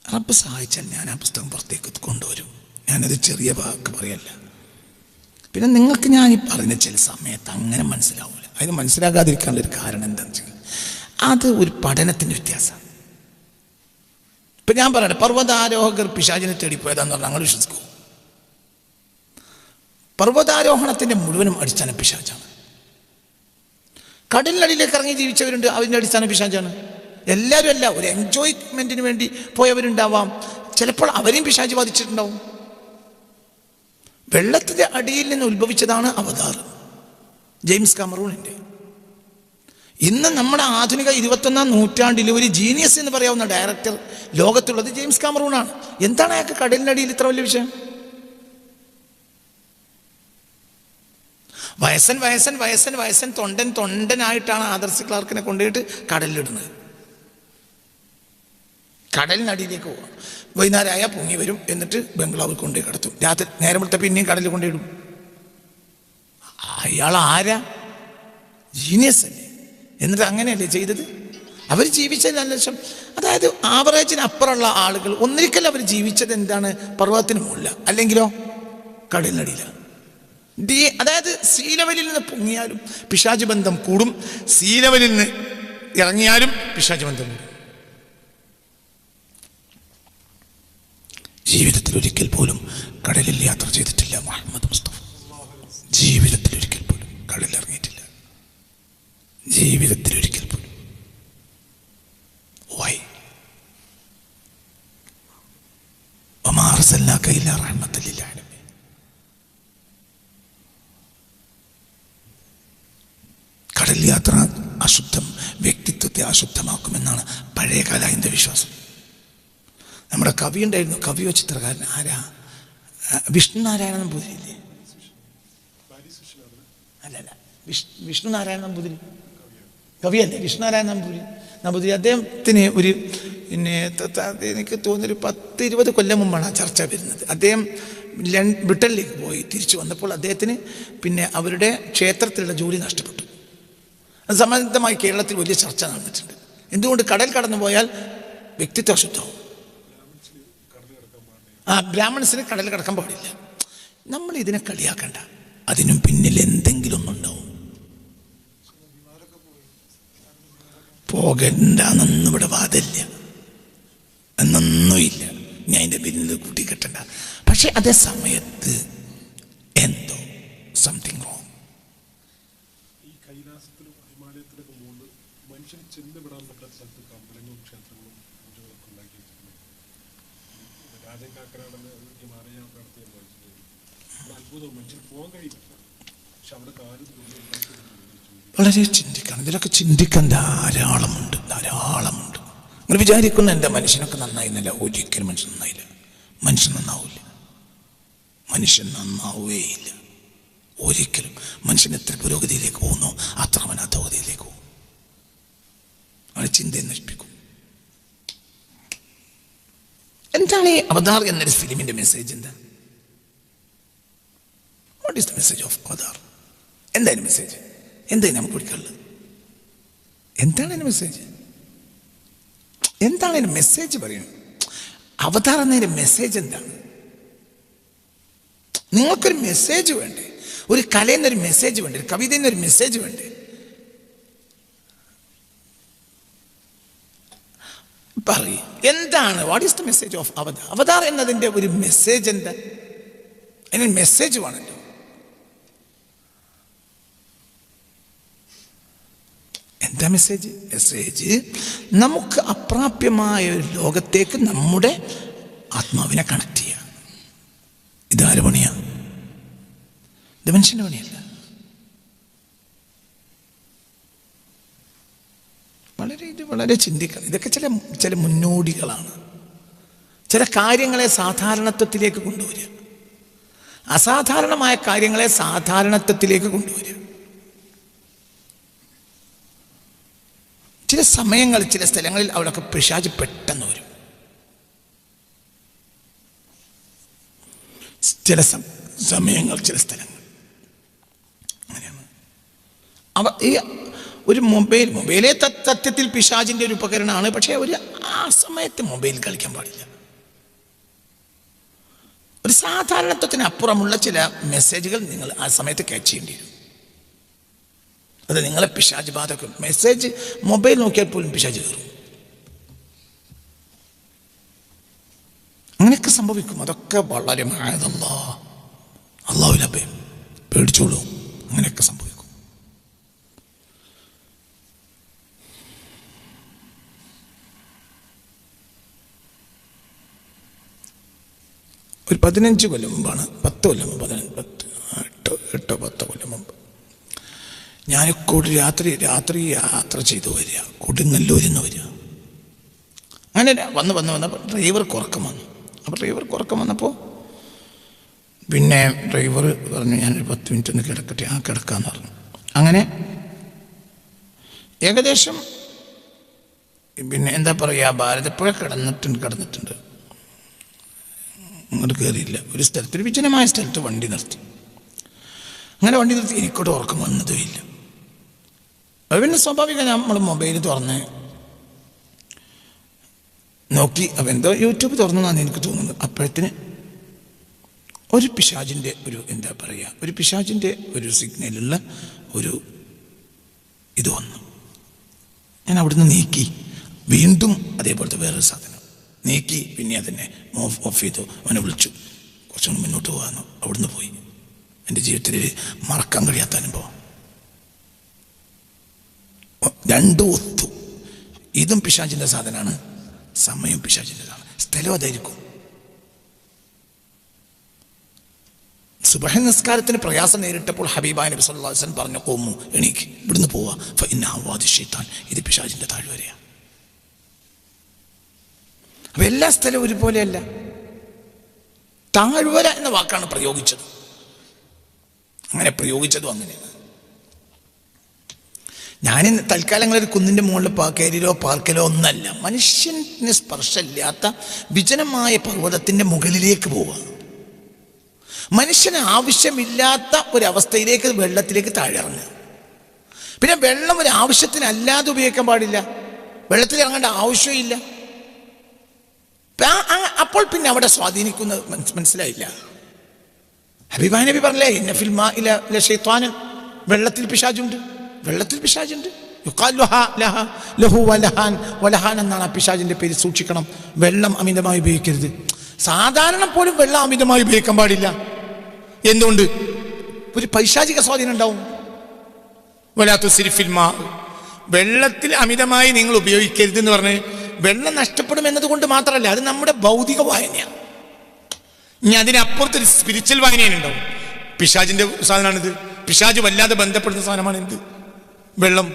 റബ്ബ് സഹായിച്ചാൽ ഞാൻ ആ പുസ്തകം പുറത്തേക്ക് കൊണ്ടുവരും. ഞാനത് ചെറിയ വാക്ക് പറയല്ല. പിന്നെ നിങ്ങൾക്ക് ഞാൻ ഈ പറഞ്ഞ ചില സമയത്ത് അങ്ങനെ മനസ്സിലാവില്ല. അതിന് മനസ്സിലാകാതിരിക്കാനുള്ളൊരു കാരണം എന്താണെന്ന് വെച്ചാൽ അത് ഒരു പഠനത്തിൻ്റെ വ്യത്യാസമാണ്. ഇപ്പം ഞാൻ പറയട്ടെ, പർവ്വതാരോഹകർ പിശാചിനെ തേടിപ്പോയതാന്ന് പറഞ്ഞാൽ ഞങ്ങൾ വിശ്വസിക്കൂ? പർവ്വതാരോഹണത്തിൻ്റെ മുഴുവനും അടിസ്ഥാനം പിശാചാണ്. കടലിനടിയിലേക്ക് ഇറങ്ങി ജീവിച്ചവരുണ്ട്, അതിൻ്റെ അടിസ്ഥാനം പിശാചാണ്. എല്ലാവരും അല്ല, ഒരു എൻജോയ്മെൻറ്റിന് വേണ്ടി പോയവരുണ്ടാവാം. ചിലപ്പോൾ അവരെയും പിശാച് ബാധിച്ചിട്ടുണ്ടാവും. വെള്ളത്തിൻ്റെ അടിയിൽ നിന്ന് ഉത്ഭവിച്ചതാണ് അവതാർ, ജെയിംസ് കാമറൂണിൻ്റെ. ഇന്ന് നമ്മുടെ ആധുനിക 21-ാം നൂറ്റാണ്ടിൽ ഒരു ജീനിയസ് എന്ന് പറയാവുന്ന ഡയറക്ടർ ലോകത്തുള്ളത് ജെയിംസ് കാമറൂണാണ്. എന്താണ് അയാൾക്ക് കടലിനടിയിൽ ഇത്ര വലിയ വിഷയം? വയസ്സൻ തൊണ്ടനായിട്ടാണ് ആദർ സി ക്ലാർക്കിനെ കൊണ്ടുപോയിട്ട് കടലിലിടുന്നത്. കടലിനടിയിലേക്ക് പോവാം. വൈകുന്നേരമായ പൊങ്ങി വരും, എന്നിട്ട് ബംഗ്ലാവിൽ കൊണ്ടുപോയി കിടത്തും. രാത്രി നേരം വെളുത്ത പിന്നെയും കടലിൽ കൊണ്ടുപോയിടും. അയാൾ ആരാ? ജീനിയസ് അല്ലേ? എന്നിട്ട് അങ്ങനെയല്ലേ ചെയ്തത്? അവർ ജീവിച്ചത് 2 ലക്ഷം, അതായത് ആവറേജിന് അപ്പുറമുള്ള ആളുകൾ ഒന്നിരിക്കൽ അവർ ജീവിച്ചത് എന്താണ്? പർവ്വതത്തിന് മുകളിൽ, അല്ലെങ്കിലോ കടലിനടിയിലാണ്. അതായത് സീ ലെവലിൽ നിന്ന് പൊങ്ങിയാലും പിശാച് ബന്ധം കൂടും, സീ ലെവലിൽ നിന്ന് ഇറങ്ങിയാലും പിശാച് ബന്ധം കൂടും. ജീവിതത്തിൽ ഒരിക്കൽ പോലും കടലിൽ യാത്ര ചെയ്തിട്ടില്ല മുഹമ്മദ് മുസ്തഫ. ജീവിതത്തിൽ ഒരിക്കൽ പോലും കടലിൽ ഇറങ്ങിയിട്ടില്ല, ജീവിതത്തിൽ ഒരിക്കൽ പോലും. വൈ? വമാ അർസൽനാക ഇല്ലാ റഹ്മത്തൻ ലിൽ ആലമീൻ. കടൽ യാത്ര അശുദ്ധം, വ്യക്തിത്വത്തെ അശുദ്ധമാക്കുമെന്നാണ് പഴയകാല ഹിന്ദു വിശ്വാസം. നമ്മുടെ കവി ഉണ്ടായിരുന്നു, കവിയോ ചിത്രകാരൻ ആരാ? വിഷ്ണു നാരായണ നമ്പൂതിരിയില്ലേ? അല്ലല്ല, വിഷ്ണു നാരായണ നമ്പൂതിരി കവിയല്ലേ? വിഷ്ണു നാരായണ നമ്പൂതിരി അദ്ദേഹത്തിന് ഒരു എനിക്ക് തോന്നുന്നൊരു 10-20 കൊല്ലം മുമ്പാണ് ആ ചർച്ച വരുന്നത്. അദ്ദേഹം ബ്രിട്ടനിലേക്ക് പോയി തിരിച്ചു വന്നപ്പോൾ അദ്ദേഹത്തിന് അവരുടെ ക്ഷേത്രത്തിലുള്ള ജോലി നഷ്ടപ്പെട്ടു. അത് സംബന്ധമായി കേരളത്തിൽ വലിയ ചർച്ച നടന്നിട്ടുണ്ട്. എന്തുകൊണ്ട്? കടൽ കടന്നു പോയാൽ വ്യക്തിത്വ അശുദ്ധവും. ബ്രാഹ്മൺസിന് കടൽ കടക്കാൻ പാടില്ല. നമ്മൾ ഇതിനെ കളിയാക്കണ്ട, അതിനും പിന്നിൽ എന്തെങ്കിലും ഒന്നുണ്ടാവും. പോകണ്ടെന്നൊന്നും ഇവിടെ വാദമില്ല, എന്നൊന്നുമില്ല. ഞാൻ അതിൻ്റെ പിന്നിൽ കൂട്ടിക്കെട്ടണ്ട. പക്ഷെ അതേ സമയത്ത് എന്തോ സംതിങ് റോങ്. ഈ കൈലാസത്തിലും ഹിമാലയത്തിലൊക്കെ മുകളിൽ മനുഷ്യൻ ചെന്നുവിടാൻ പറ്റാത്ത സ്ഥലത്ത് അമ്പലങ്ങളും ക്ഷേത്രങ്ങളും പൂജകളൊക്കെ ഉണ്ടാക്കി വെച്ചിട്ടുണ്ട്. രാജൻ കാക്കനാടന് ഹിമാലയ യാത്ര നടത്തിയ അത്ഭുതം. മനുഷ്യൻ പോകാൻ കഴിയില്ല, പക്ഷെ അവിടെ കാര്യം വളരെ ചിന്തിക്കണം. ഇതിലൊക്കെ ചിന്തിക്കാൻ ധാരാളമുണ്ട്. നിങ്ങൾ വിചാരിക്കുന്ന എൻ്റെ മനുഷ്യനൊക്കെ നന്നായിരുന്നില്ല. ഒരിക്കലും മനുഷ്യൻ നന്നായില്ല. മനുഷ്യൻ നന്നാവില്ല, മനുഷ്യൻ നന്നാവുകയില്ല ഒരിക്കലും. മനുഷ്യൻ എത്ര പുരോഗതിയിലേക്ക് പോകുന്നു അത്ര അവൻ അധോഗതിയിലേക്ക് പോകും. അവനെ ചിന്തയെ നശിപ്പിക്കും. എന്താണ് ഈ അവതാർ എന്നൊരു ഫിലിമിന്റെ message? What is the message of Avatar? എന്തായാലും മെസ്സേജ് എന്തായാലും നമുക്ക് പഠിക്കാനുള്ളത്? എന്താണ് അതിൻ്റെ മെസ്സേജ്? എന്താണ് അതിൻ്റെ മെസ്സേജ് പറയുന്നത്? അവതാർ എന്നതിൻ്റെ മെസ്സേജ് എന്താണ്? നിങ്ങൾക്കൊരു മെസ്സേജ് വേണ്ടേ? ഒരു കലയെന്നൊരു മെസ്സേജ് വേണ്ടേ? ഒരു കവിതയിൽ നിന്നൊരു മെസ്സേജ് വേണ്ടേ? പറയും എന്താണ്? What is the message of Avatar? Avatar എന്നതിൻ്റെ ഒരു മെസ്സേജ് എന്താ? അതിന് മെസ്സേജ് വേണല്ലോ. എന്താ മെസ്സേജ്? മെസ്സേജ് നമുക്ക് അപ്രാപ്യമായ ഒരു ലോകത്തേക്ക് നമ്മുടെ ആത്മാവിനെ കണക്ട് ചെയ്യുക. ഇതാരുടെ പണിയാണ്? ഇത് മനുഷ്യൻ്റെ പണിയല്ല. വളരെ ചിന്തിക്കണം. ഇതൊക്കെ ചില മുന്നോടികളാണ്. ചില കാര്യങ്ങളെ സാധാരണത്വത്തിലേക്ക് കൊണ്ടുവരിക, അസാധാരണമായ കാര്യങ്ങളെ സാധാരണത്വത്തിലേക്ക് കൊണ്ടുവരിക. ചില സമയങ്ങൾ, ചില സ്ഥലങ്ങളിൽ അവിടെയൊക്കെ പിശാച് പെട്ടെന്ന് വരും. ചില സമയങ്ങൾ, ചില സ്ഥലങ്ങൾ അങ്ങനെയാണ്. ഈ ഒരു മൊബൈലേ സത്യത്തിൽ പിശാചിൻ്റെ ഒരു ഉപകരണമാണ്. പക്ഷേ ആ സമയത്ത് മൊബൈൽ കളിക്കാൻ പാടില്ല. ഒരു സാധാരണത്വത്തിന് അപ്പുറമുള്ള ചില മെസ്സേജുകൾ നിങ്ങൾ ആ സമയത്ത് ക്യാച്ച് ചെയ്യേണ്ടി വരും. അത് നിങ്ങളെ പിശാച് ബാധക്കും. മെസ്സേജ് മൊബൈൽ നോക്കിയാൽ പോലും പിശാച് കയറും. അങ്ങനെയൊക്കെ സംഭവിക്കും. അതൊക്കെ വളരെ അല്ലാഹുവിനെ പേടിച്ചോളൂ. അങ്ങനെയൊക്കെ സംഭവിക്കും. ഒരു 15 കൊല്ലം മുമ്പാണ്, 10 കൊല്ലം മുമ്പ്, 8-10 കൊല്ലം മുമ്പ് ഞാൻ രാത്രി യാത്ര ചെയ്തു വരിക, കൊടുങ്ങല്ലൂരിൽ നിന്ന് വരിക. അങ്ങനെ വന്നപ്പോൾ ഡ്രൈവർക്ക് ഉറക്കം വന്നു. അപ്പോൾ ഡ്രൈവർക്ക് ഉറക്കം വന്നപ്പോൾ ഡ്രൈവർ പറഞ്ഞു, ഞാനൊരു 10 മിനിറ്റ് ഒന്ന് കിടക്കട്ടെ. കിടക്കാമെന്ന് പറഞ്ഞു. അങ്ങനെ ഏകദേശം എന്താ പറയുക, ഭാരതപ്പുഴ കിടന്നിട്ടുണ്ട്. അങ്ങോട്ട് കയറിയില്ല. ഒരു സ്ഥലത്ത്, ഒരു വിജനമായ സ്ഥലത്ത് വണ്ടി നിർത്തി. അങ്ങനെ വണ്ടി നിർത്തി. എനിക്കോട്ട് ഉറക്കം വന്നതും ഇല്ല. അത് പിന്നെ സ്വാഭാവികം നമ്മൾ മൊബൈൽ തുറന്ന് നോക്കി. അപ്പം എന്തോ യൂട്യൂബ് തുറന്നതാണ് എനിക്ക് തോന്നുന്നത്. അപ്പോഴത്തിന് ഒരു പിശാചിൻ്റെ ഒരു എന്താ പറയുക, ഒരു പിശാചിൻ്റെ ഒരു സിഗ്നലുള്ള ഒരു ഇത് വന്നു. ഞാൻ അവിടുന്ന് നീക്കി. വീണ്ടും അതേപോലത്തെ വേറൊരു സാധനം നീക്കി. പിന്നെ അതിനെ ഓഫ് ചെയ്തു. അവനെ വിളിച്ചു. കുറച്ചുകൂടി മുന്നോട്ട് പോകാമെന്നു. അവിടുന്ന് പോയി. എൻ്റെ ജീവിതത്തിൽ മറക്കാൻ കഴിയാത്ത അനുഭവം. രണ്ടും ഒത്തു. ഇതും പിശാചിൻ്റെ സാധനമാണ്, സമയം പിശാചിൻ്റെതാണ്, സ്ഥലം അതായിരിക്കും. സുബഹി നിസ്കാരത്തിന് പ്രയാസം നേരിട്ടപ്പോൾ ഹബീബായ നബി സല്ലല്ലാഹു അലൈഹി വസല്ലം പറഞ്ഞു, ഖൂമു, എണീക്ക്, ഇവിടുന്ന് പോവാ, ഫഇന്നഹു വാദി ശൈത്താൻ, ഇത് പിശാചിൻ്റെ താഴ്വരയാണ്. അപ്പം എല്ലാ സ്ഥലവും ഒരുപോലെയല്ല. താഴ്വര എന്ന വാക്കാണ് പ്രയോഗിച്ചത്. അങ്ങനെ പ്രയോഗിച്ചതും അങ്ങനെയാണ്. ഞാനിന്ന് തൽക്കാലങ്ങളൊരു കുന്നിൻ്റെ മുകളിൽ കയറിയോ പാർക്കലോ ഒന്നല്ല. മനുഷ്യന് സ്പർശമില്ലാത്ത വിജനമായ പർവ്വതത്തിൻ്റെ മുകളിലേക്ക് പോവുക. മനുഷ്യന് ആവശ്യമില്ലാത്ത ഒരവസ്ഥയിലേക്ക്, വെള്ളത്തിലേക്ക് താഴെയിറങ്ങുക. പിന്നെ വെള്ളം ഒരു ആവശ്യത്തിനല്ലാതെ ഉപയോഗിക്കാൻ പാടില്ല. വെള്ളത്തിൽ ഇറങ്ങേണ്ട ആവശ്യമില്ല. അപ്പോൾ പിന്നെ അവിടെ സ്വാധീനിക്കുന്നത് മനസ്സിലായില്ല. ഹബീബായ നബി പറഞ്ഞില്ലേ, ഇന്ന ഫിൽ മാഇ ലശൈത്വാനൻ, വെള്ളത്തിൽ പിശാചുണ്ട്, വെള്ളത്തിൽ പിശാചുണ്ട്. യുഖാലു ലഹു വലഹാൻ, വലഹാൻ എന്നാണ് ആ പിശാചിൻ്റെ പേര്. സൂക്ഷിക്കണം, വെള്ളം അമിതമായി ഉപയോഗിക്കരുത്. സാധാരണ പോലും വെള്ളം അമിതമായി ഉപയോഗിക്കാൻ പാടില്ല. എന്തുകൊണ്ട്? ഒരു പൈശാചിക സ്വാധീനം ഉണ്ടാവും. വലാത്തു സിരിഫിൽ മാ, വെള്ളത്തിൽ അമിതമായി നിങ്ങൾ ഉപയോഗിക്കരുത് എന്ന് പറഞ്ഞ് വെള്ളം നഷ്ടപ്പെടും എന്നതുകൊണ്ട് മാത്രമല്ല, അത് നമ്മുടെ ഭൗതിക വായനയാണ്. ഇനി അതിനപ്പുറത്തൊരു സ്പിരിച്വൽ വായനയുണ്ടാവും. പിശാചിന്റെ സാധനമാണിത്. പിശാച് വല്ലാതെ ബന്ധപ്പെടുന്ന സാധനമാണ് എന്ത്? വെള്ളം.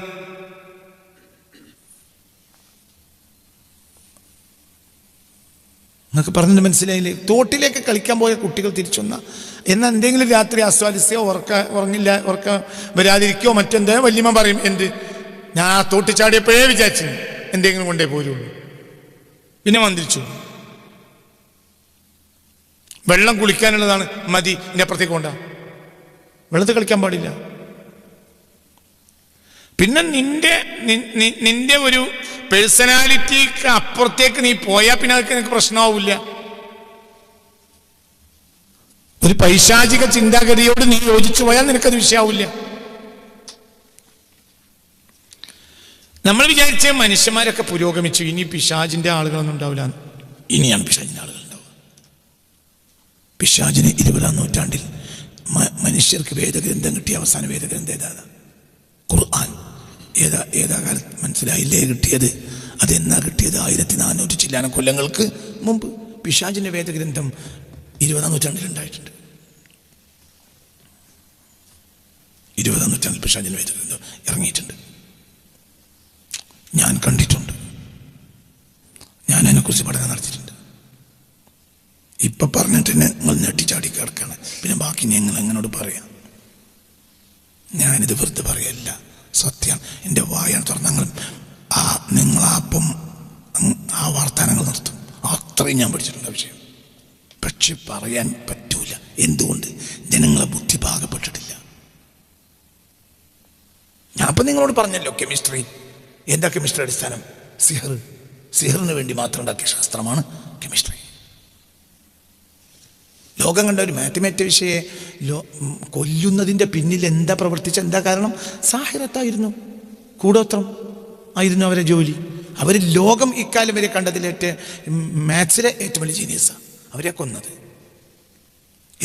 നിങ്ങൾക്ക് പറഞ്ഞിട്ട് മനസ്സിലായില്ലേ? തോട്ടിലേക്ക് കളിക്കാൻ പോയ കുട്ടികൾ തിരിച്ചു വന്ന, എന്നാൽ എന്തെങ്കിലും രാത്രി അസ്വാലിസ്യോ ഉറക്ക വരാതിരിക്കോ മറ്റെന്തോ വല്യമ്മ പറയും, എന്ത്, ഞാൻ ആ തോട്ടി ചാടിയപ്പോഴേ വിചാരിച്ചു എന്തെങ്കിലും കൊണ്ടേ പോരുള്ളൂ. പിന്നെ മന്ത്രിച്ചു. വെള്ളം കുളിക്കാനുള്ളതാണ്, മതി, ഇതിൻ്റെ അപ്പുറത്തേക്ക് കൊണ്ട. വെള്ളത്തിൽ കളിക്കാൻ പാടില്ല. പിന്നെ നിന്റെ ഒരു പേഴ്സണാലിറ്റിക്ക് അപ്പുറത്തേക്ക് നീ പോയാൽ പിന്നെ അതൊക്കെ നിനക്ക് പ്രശ്നമാവില്ല. ഒരു പൈശാചിക ചിന്താഗതിയോട് നീ യോജിച്ചു പോയാൽ നിനക്കത് വിഷയമാവില്ല. നമ്മൾ വിചാരിച്ച മനുഷ്യന്മാരൊക്കെ പുരോഗമിച്ചു, ഇനി പിശാചിന്റെ ആളുകളൊന്നും ഉണ്ടാവില്ല. ഇനിയാണ് പിശാചിന്റെ ആളുകൾ ഉണ്ടാവുക. പിശാചിന് 20-ാം നൂറ്റാണ്ടിൽ മനുഷ്യർക്ക് വേദഗ്രന്ഥം കിട്ടിയ അവസാന വേദഗ്രന്ഥം ഏതാ? ഖുർആൻ. ഏതാ കാലത്ത് മനസ്സിലായില്ലേ കിട്ടിയത്? അതെന്നാ കിട്ടിയത്? 1400 ചില്ലാനം കൊല്ലങ്ങൾക്ക് മുമ്പ് പിശാചിന്റെ വേദഗ്രന്ഥം 20-ാം നൂറ്റാണ്ടിൽ ഉണ്ടായിട്ടുണ്ട്. 20-ാം നൂറ്റാണ്ടിൽ പിശാചിന്റെ വേദഗ്രന്ഥം ഇറങ്ങിയിട്ടുണ്ട്. ഞാൻ കണ്ടിട്ടുണ്ട്. ഞാൻ അതിനെക്കുറിച്ച് പഠനം നടത്തിയിട്ടുണ്ട്. ഇപ്പം പറഞ്ഞിട്ട് നിങ്ങൾ ഞെട്ടിച്ചാടി കിടക്കുകയാണ്. പിന്നെ ബാക്കി ഞങ്ങൾ എങ്ങനോട് പറയാം? ഞാനിത് വെറുതെ പറയല്ല, സത്യം. എൻ്റെ വായാണ് തുറന്നങ്ങൾ നിങ്ങളാപ്പം ആ വാർത്താനങ്ങൾ നിർത്തും. അത്രയും ഞാൻ പഠിച്ചിട്ടുണ്ട് ആ വിഷയം. പക്ഷെ പറയാൻ പറ്റൂല. എന്തുകൊണ്ട്? ജനങ്ങളെ ബുദ്ധി പാകപ്പെട്ടിട്ടില്ല. ഞാൻ അപ്പം നിങ്ങളോട് പറഞ്ഞല്ലോ, കെമിസ്ട്രി. എന്താ കെമിസ്ട്രി അടിസ്ഥാനം? സിഹറിന് വേണ്ടി മാത്രം ഉണ്ടാക്കിയ ശാസ്ത്രമാണ് കെമിസ്ട്രി. ലോകം കണ്ട ഒരു മാത്തമാറ്റിക്സിയെ കൊല്ലുന്നതിൻ്റെ പിന്നിൽ എന്താ പ്രവർത്തിച്ച, എന്താ കാരണം? സാഹിറത്തായിരുന്നു, കൂടോത്രം ആയിരുന്നു അവരെ ജോലി. അവർ ലോകം ഇക്കാലം വരെ കണ്ടതിലേറ്റ് മാത്സിലെ ഏറ്റവും വലിയ ജീനിയസാണ് അവരെ കൊന്നത്.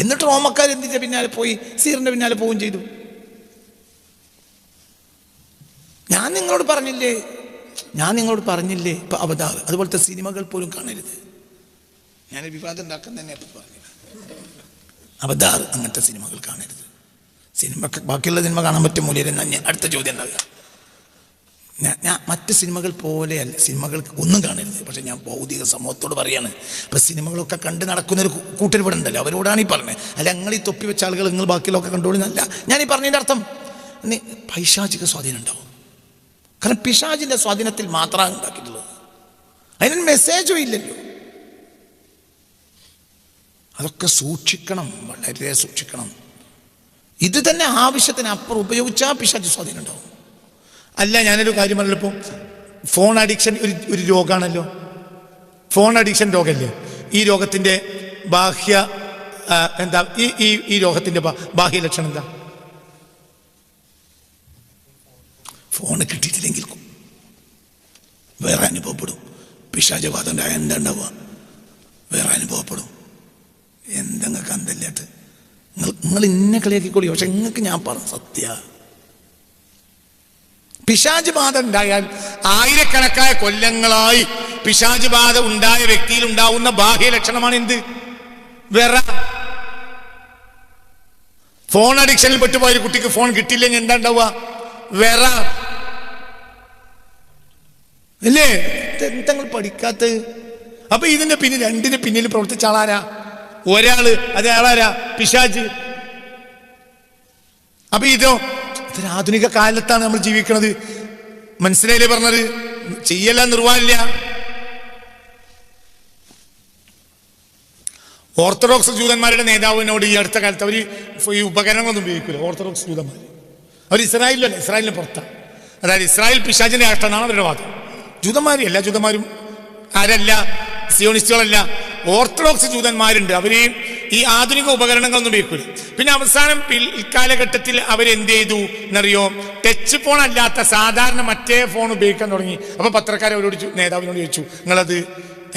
എന്നിട്ട് റോമക്കാർ എന്തിൻ്റെ പിന്നാലെ പോയി? സിഹറിൻ്റെ പിന്നാലെ പോവുകയും ചെയ്തു. ഞാൻ നിങ്ങളോട് പറഞ്ഞില്ലേ ഇപ്പം അവതാർ, അതുപോലത്തെ സിനിമകൾ പോലും കാണരുത്. ഞാൻ വിവാദം ഉണ്ടാക്കാൻ തന്നെ അപ്പം പറഞ്ഞില്ല. അവതാർ അങ്ങനത്തെ സിനിമകൾ കാണരുത്. ബാക്കിയുള്ള സിനിമ കാണാൻ പറ്റും മൂല്യം. അടുത്ത ചോദ്യം ഉണ്ടാകുക, ഞാൻ മറ്റ് സിനിമകൾ പോലെയല്ല, സിനിമകൾക്ക് ഒന്നും കാണരുത്. പക്ഷെ ഞാൻ ഭൗതിക സമൂഹത്തോട് പറയാണ്. ഇപ്പം സിനിമകളൊക്കെ കണ്ട് നടക്കുന്നൊരു കൂട്ടർ ഇവിടെ ഉണ്ടല്ലോ, അവരോടാണ് ഈ പറഞ്ഞത്. അല്ല നിങ്ങൾ ഈ തൊപ്പി വെച്ച ആളുകൾ നിങ്ങൾ ബാക്കിയുള്ളതൊക്കെ കണ്ടോളുന്നല്ല ഞാൻ ഈ പറഞ്ഞതിൻ്റെ അർത്ഥം. പൈശാചിക സ്വാധീനം ഉണ്ടാവും. കാരണം പിശാചിൻ്റെ സ്വാധീനത്തിൽ മാത്രമാണ് ഉണ്ടാക്കിയിട്ടുള്ളത്. അതിനൊരു മെസ്സേജും ഇല്ലല്ലോ. അതൊക്കെ സൂക്ഷിക്കണം, വളരെ സൂക്ഷിക്കണം. ഇത് തന്നെ ആവശ്യത്തിന് അപ്പുറം ഉപയോഗിച്ചാൽ പിശാച് സ്വാധീനം ഉണ്ടാവും. അല്ല, ഞാനൊരു കാര്യം പറഞ്ഞല്ലോ, ഇപ്പോൾ ഫോൺ അഡിക്ഷൻ ഒരു രോഗമാണല്ലോ. Phone addiction രോഗമല്ലേ? ഈ രോഗത്തിൻ്റെ ബാഹ്യ എന്താ? ഈ രോഗത്തിൻ്റെ ബാഹ്യ ലക്ഷണം എന്താ? ഫോണ് കിട്ടിയിട്ടില്ലെങ്കിൽ വേറെ അനുഭവപ്പെടും. പിശാചബാധ ഉണ്ടായ എന്താ ഉണ്ടാവുക? വേറെ അനുഭവപ്പെടും. എന്തെങ്ങൾക്ക് അന്തല്ലാത്ത നിങ്ങൾ ഇന്നെ കളിയാക്കിക്കൊള്ളി. പക്ഷെ നിങ്ങൾക്ക് ഞാൻ പറഞ്ഞ സത്യ, പിശാച് ബാധ ഉണ്ടായാൽ ആയിരക്കണക്കായ കൊല്ലങ്ങളായി പിശാച് ബാധ ഉണ്ടായ വ്യക്തിയിൽ ഉണ്ടാവുന്ന ബാഹ്യ ലക്ഷണമാണ് എന്ത്? വേറ. ഫോൺ അഡിക്ഷനിൽ പെട്ടുപോയൊരു കുട്ടിക്ക് ഫോൺ കിട്ടിയില്ലെങ്കിൽ എന്താ ഉണ്ടാവുക? വേറ അല്ലേ? എന്താ പഠിക്കാത്ത? അപ്പൊ ഇതിന്റെ പിന്നിൽ, രണ്ടിന്റെ പിന്നിൽ പ്രവർത്തിച്ച ആളാരാ? ഒരാള്, അത് ആളാരാ? പിശാച്. അപ്പൊ ഇതൊരു ആധുനിക കാലത്താണ് നമ്മൾ ജീവിക്കുന്നത്. മനസ്സിലായില്ലേ പറഞ്ഞത്? ചെയ്യല നിർവാഹമില്ല. ഓർത്തഡോക്സ് ജൂതന്മാരുടെ നേതാവിനോട് ഈ അടുത്ത കാലത്ത് അവർ ഈ ഉപകരണങ്ങളൊന്നും ഉപയോഗിക്കില്ല. ഓർത്തഡോക്സ് ജൂതന്മാർ അവർ ഇസ്രായേലിലല്ല, ഇസ്രായേലിന് പുറത്താണ്. അതായത് ഇസ്രായേൽ പിശാചിന്റെ രാഷ്ട്രമാണ് അവരുടെ വാദം. ജൂതന്മാരും എല്ലാ ജൂതന്മാരും ആരല്ല, സിയോണിസ്റ്റുകളല്ല, ഓർത്തഡോക്സ് ജൂതന്മാരുണ്ട്. അവര് ഈ ആധുനിക ഉപകരണങ്ങളൊന്നും ഉപയോഗിക്കില്ല. പിന്നെ അവസാനം കാലഘട്ടത്തിൽ അവരെന്ത് ചെയ്തു എന്നറിയോ? ടച്ച് ഫോൺ അല്ലാത്ത സാധാരണ മറ്റേ ഫോൺ ഉപയോഗിക്കാൻ തുടങ്ങി. അപ്പൊ പത്രക്കാരവരോട്, നേതാവിനോട് ചോദിച്ചു, നിങ്ങളത്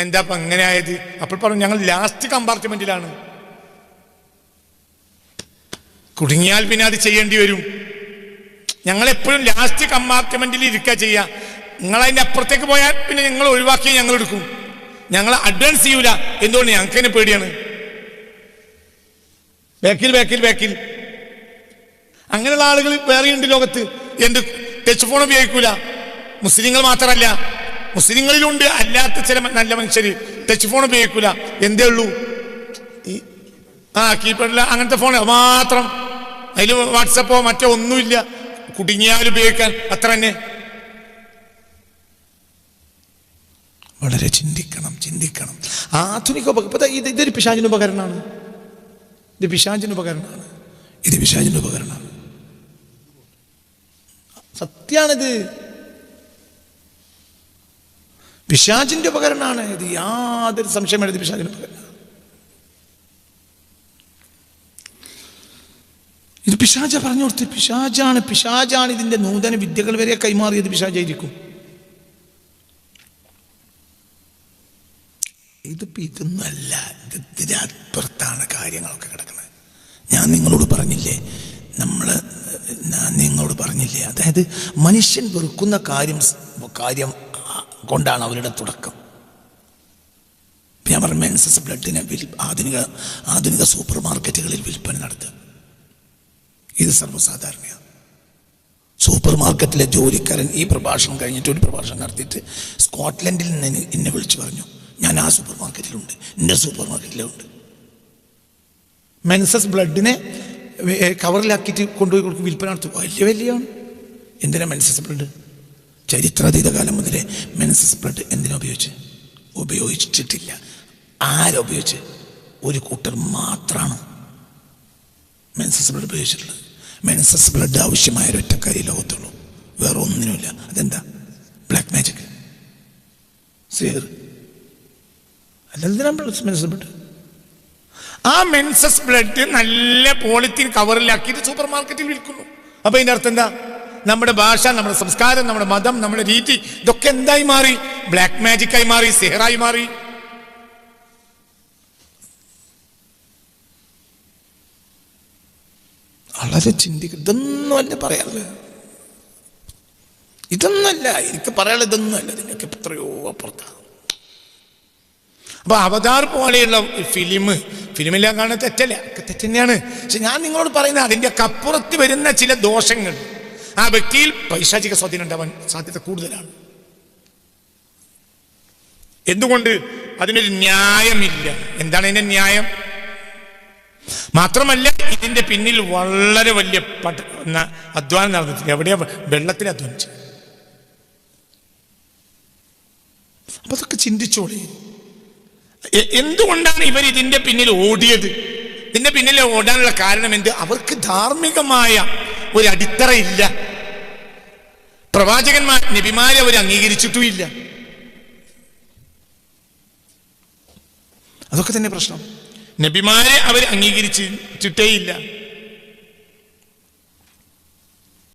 എന്താ ഇപ്പം അങ്ങനെ ആയത്? അപ്പോൾ പറഞ്ഞു, ഞങ്ങൾ ലാസ്റ്റ് കമ്പാർട്ട്മെന്റിലാണ്. കുടുങ്ങിയാൽ പിന്നെ അത് ചെയ്യേണ്ടി വരും. ഞങ്ങളെപ്പോഴും ലാസ്റ്റ് കമ്പാർട്ട്മെന്റിൽ ഇരിക്കുക ചെയ്യുക. നിങ്ങൾ അതിൻ്റെ അപ്പുറത്തേക്ക് പോയാൽ പിന്നെ ഞങ്ങൾ ഒഴിവാക്കി ഞങ്ങൾ എടുക്കും. ഞങ്ങൾ അഡ്വാൻസ് ചെയ്യൂല. എന്തുകൊണ്ട്? ഞങ്ങൾക്ക് തന്നെ പേടിയാണ്. ബാക്കിൽ അങ്ങനെയുള്ള ആളുകൾ വേറെയുണ്ട് ലോകത്ത്. എന്ത്? ടച്ച് ഫോൺ ഉപയോഗിക്കൂല. മുസ്ലിങ്ങൾ മാത്രമല്ല, മുസ്ലിങ്ങളിലുണ്ട് അല്ലാത്ത ചില നല്ല മനുഷ്യര് ടച്ച് ഫോൺ ഉപയോഗിക്കൂല. എന്തേ ഉള്ളൂ? കീപാഡില്ല, അങ്ങനത്തെ ഫോൺ മാത്രം. അതിൽ വാട്സപ്പോ മറ്റോ ഒന്നുമില്ല. കുടുങ്ങിയാൽ ഉപയോഗിക്കാൻ അത്ര തന്നെ. വളരെ ചിന്തിക്കണം. ആധുനിക ഇതൊരു പിശാചിന്റെ ഉപകരണമാണ്. ഇത് പിശാചിന്റെ ഉപകരണമാണ്. സത്യാണിത്. പിശാചിന്റെ ഉപകരണമാണ് ഇത്. യാതൊരു സംശയം വേണ്ട, പിശാചിന്റെ ഉപകരണം. ഇത് പിശാച പറഞ്ഞു കൊടുത്ത്. പിശാചാണ് ഇതിന്റെ നൂതന വിദ്യകൾ വരെ കൈമാറിയത്. പിശാചായിരിക്കും. ഇതൊന്നല്ല, ഇതിനപ്പുറത്താണ് കാര്യങ്ങളൊക്കെ കിടക്കുന്നത്. ഞാൻ നിങ്ങളോട് പറഞ്ഞില്ലേ, അതായത് മനുഷ്യൻ വെറുക്കുന്ന കാര്യം കൊണ്ടാണ് അവരുടെ തുടക്കം. ഞാൻ പറഞ്ഞു, മെൻസസ് ബ്ലഡിനെ ആധുനിക സൂപ്പർ മാർക്കറ്റുകളിൽ വിൽപ്പന നടത്തുക. ഇത് സർവ്വസാധാരണയാണ്. സൂപ്പർ മാർക്കറ്റിലെ ജോലിക്കാരൻ ഈ പ്രഭാഷണം കഴിഞ്ഞിട്ട് ഒരു പ്രഭാഷണം നടത്തിയിട്ട് സ്കോട്ട്ലൻഡിൽ നിന്ന് എന്നെ വിളിച്ചു പറഞ്ഞു, ഞാൻ ആ സൂപ്പർ മാർക്കറ്റിലുണ്ട്, എൻ്റെ സൂപ്പർ മാർക്കറ്റിലുണ്ട്. മെൻസസ് ബ്ലഡിനെ കവറിലാക്കിയിട്ട് കൊണ്ടുപോയി കൊടുക്കും, വിൽപ്പന നടത്തും. വലിയാണ്. എന്തിനാ മെൻസസ് ബ്ലഡ്? ചരിത്രാതീത കാലം മുതലേ മെൻസസ് ബ്ലഡ് എന്തിനാ ഉപയോഗിച്ചിട്ടില്ല. ആരുപയോഗിച്ച്? ഒരു കൂട്ടർ മാത്രമാണ് മെൻസസ് ബ്ലഡ് ഉപയോഗിച്ചിട്ടുള്ളത്. മെൻസസ് ബ്ലഡ് ആവശ്യമായ ഒരൊറ്റ കാര്യം ലോകത്തുള്ളൂ, വേറെ ഒന്നിനുമില്ല. അതെന്താ? ബ്ലാക്ക് മാജിക്, സിഹർ. അല്ലെന്തിനാ മെൻസസ് ബ്ലഡ്? ആ മെൻസസ് ബ്ലഡ് നല്ല പോളിത്തീൻ കവറിലാക്കിയിട്ട് സൂപ്പർ മാർക്കറ്റിൽ വിൽക്കുന്നു. അപ്പൊ ഇതിന്റെ അർത്ഥം എന്താ? നമ്മുടെ ഭാഷ, നമ്മുടെ സംസ്കാരം, നമ്മുടെ മതം, നമ്മുടെ രീതി, ഇതൊക്കെ എന്തായി മാറി? ബ്ലാക്ക് മാജിക്കായി മാറി, സിഹറായി മാറി. വളരെ ചിന്തിക്കുക. ഇതൊന്നുമല്ല പറയാനുള്ളത്. ഇതൊന്നുമല്ല എനിക്ക് പറയാനുള്ളത്. ഇതൊന്നുമല്ല. ഇതിനൊക്കെ എത്രയോ അപ്പുറത്താണ്. അപ്പൊ അവതാർ പോലെയുള്ള ഫിലിമെല്ലാം കാണുന്നത് തെറ്റല്ല, തെറ്റ് തന്നെയാണ്. പക്ഷെ ഞാൻ നിങ്ങളോട് പറയുന്നത് അതിൻ്റെ അപ്പുറത്ത് വരുന്ന ചില ദോഷങ്ങൾ ആ വ്യക്തിയിൽ പൈശാചിക സ്വാധീനം ഉണ്ടാവാൻ സാധ്യത കൂടുതലാണ്. എന്തുകൊണ്ട്? അതിനൊരു ന്യായമില്ല. എന്താണ് അതിന്റെ ന്യായം? മാത്രമല്ല, ഇതിന്റെ പിന്നിൽ വളരെ വലിയ അധ്വാനം നടന്നിട്ടില്ല. എവിടെയാ? വെള്ളത്തിൽ അധ്വാനിച്ചു. അപ്പൊ അതൊക്കെ ചിന്തിച്ചോളി. എന്തുകൊണ്ടാണ് ഇവർ ഇതിന്റെ പിന്നിൽ ഓടിയത്? ഇതിന്റെ പിന്നിൽ ഓടാനുള്ള കാരണം എന്ത്? അവർക്ക് ധാർമ്മികമായ ഒരു അടിത്തറ ഇല്ല. പ്രവാചകന്മാർ നബിമാരെ അവർ അംഗീകരിച്ചിട്ടുമില്ല. അതൊക്കെ തന്നെ പ്രശ്നം. നബിമാരെ അവർ അംഗീകരിച്ചിട്ടേ ഇല്ല.